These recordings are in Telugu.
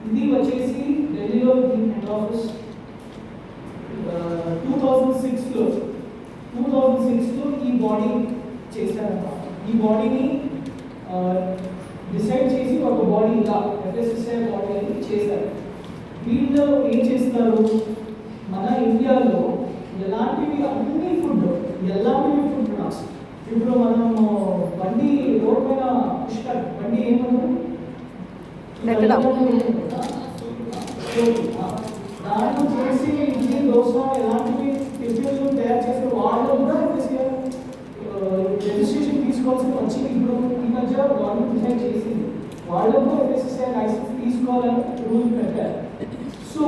ఇది వచ్చేసి ఢిల్లీలో హెడ్ ఆఫీస్ 2006లో ఈ బాడీ చేశారన్నమాట. ఈ బాడీని డిసైడ్ చేసి ఒక బాడీ ఇలా FSSAI బాడీ అని చేశారు. వీళ్ళు ఏం చేస్తారు, మన ఇండియాలో ఎలాంటివి ఫుడ్ ప్రొడక్ట్స్, ఇప్పుడు మనం బండి రోడ్ పైన బండి ఏమన్నారు దాంట్లో చేసి ఇడ్లీ దోశ ఎలాంటివి టిఫిన్లు తయారు చేసే వాళ్ళు కూడా రిజిస్ట్రేషన్ తీసుకోవాల్సి వచ్చింది. ఇప్పుడు ఈ మధ్య గవర్నమెంట్ డిసైడ్ చేసింది వాళ్ళకు FSSAI లైసెన్స్ తీసుకోవాలని రూల్ పెట్టారు. సో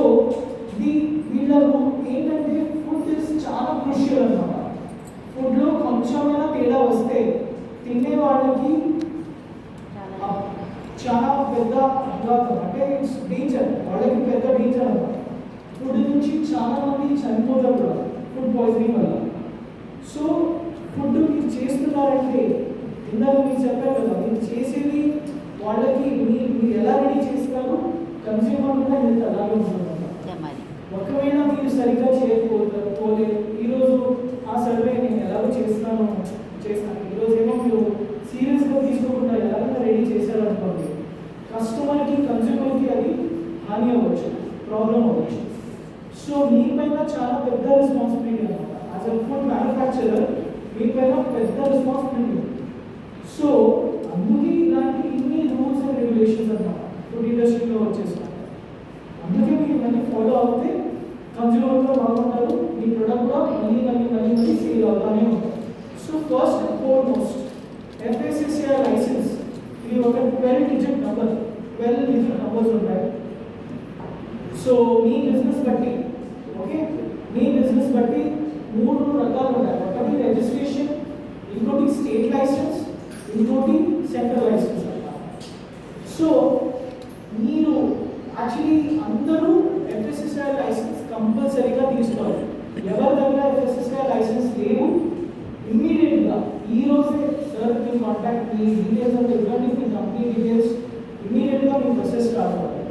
వీళ్ళకు ఏంటంటే ఫుడ్ చాలా క్రూషియల్ అన్నమాట. ఫుడ్లో కొంచెమైనా తేడా వస్తే తినే వాళ్ళకి చాలా పెద్ద అఘాతం, అంటే ఇట్స్ డేంజర్, వాళ్ళకి పెద్ద డేంజర్ అన్నమాట. ఫుడ్ నుంచి చాలా మంది చనిపోతారు కూడా ఫుడ్ పాయిజనింగ్ వల్ల. సో ఫుడ్ మీరు చేస్తున్నారంటే ఇందాక మీరు చెప్పారు కదా, మీరు చేసేది వాళ్ళకి మీరు ఎలా రెడీ చేస్తారు, కన్స్యూమర్ కూడా హెల్త్ అలాగే ఉంటుంది. ఒకవేళ మీరు సరిగ్గా చేయకపోలేదు, ఈరోజు ఆ సర్వే నేను ఎలాగో చేస్తాను, ఈరోజు ఏమో మీరు సీరియస్గా తీసుకోకుండా ఎలాగైనా రెడీ చేశారనుకోండి, కస్టమర్కి కన్స్యూమర్కి అది హాని అవ్వచ్చు, ప్రాబ్లం అవ్వచ్చు. సో మీపైన చాలా పెద్ద రెస్పాన్సిబిలిటీ అన్నమాట. యాజ్ అ ఫుడ్ మ్యానుఫ్యాక్చరర్ మీపైన పెద్ద రెస్పాన్సిబిలిటీ. సో అందుకే ఇలాంటి ఇన్ని రూల్స్ అండ్ రెగ్యులేషన్స్ అన్నమాట ఫుడ్ ఇండస్ట్రీలో వచ్చేసాయి. అందుకే మీరు ఇవన్నీ ఫాలో అవుతే కన్స్యూమర్ కూడా బాగుంటారు, మీ ప్రొడక్ట్ కూడా మళ్ళీ సేల్ అవుతానే ఉంటారు. So first and foremost FSSAI licence ఇది ఒక 12 డిజిట్ నంబర్స్ ఉంటాయి. సో మీ బిజినెస్ బట్టి మూడు రకాలు ఉంటాయి. ఒకటి రిజిస్ట్రేషన్, ఇంకోటి స్టేట్ లైసెన్స్, ఇంకోటి సెంట్రల్ లైసెన్స్ అంటారు. సో మీరు యాక్చువల్లీ అందరూ FSSAI లైసెన్స్ కంపల్సరీగా తీసుకోవాలి. ఎవరి దగ్గర FSSAI లైసెన్స్ లేవు, ఇమ్మీడియట్గా ఈ రోజే సార్ మీ కాంటాక్ట్, మీ డీటెయిల్స్ అంతా ఇవ్వండి, మీ కంపెనీ డీటెయిల్స్, ఇమ్మీడియట్గా మీ ప్రాసెస్ స్టార్ట్ అవ్వాలి.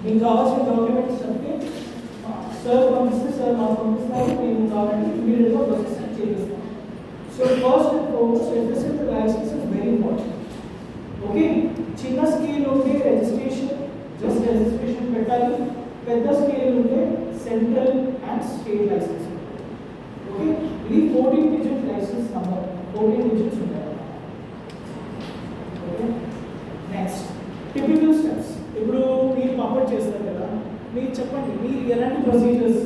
మీకు కావాల్సిన డాక్యుమెంట్స్ అంటే సార్ పంపిస్తే సార్ మాకు పంపిస్తారు, మేము కావాలంటే ఇమ్మీడియట్గా ప్రాసెస్ చేపిస్తాం. So first and foremost FSSAI licence is very important. Okay, చిన్న స్కేల్ ఉంటే రిజిస్ట్రేషన్ పెట్టాలి, పెద్ద స్కేల్ ఉంటే central and state licence. Okay, ఇది 14 డిజిట్ లైసెన్స్ నంబర్, 14 డిజిట్స్ ఉంటాయి. Okay, next typical steps. ఇప్పుడు మీరు పాపడ్ చేస్తారు కదా, మీరు చెప్పండి మీరు ఎలాంటి ప్రొసీజర్స్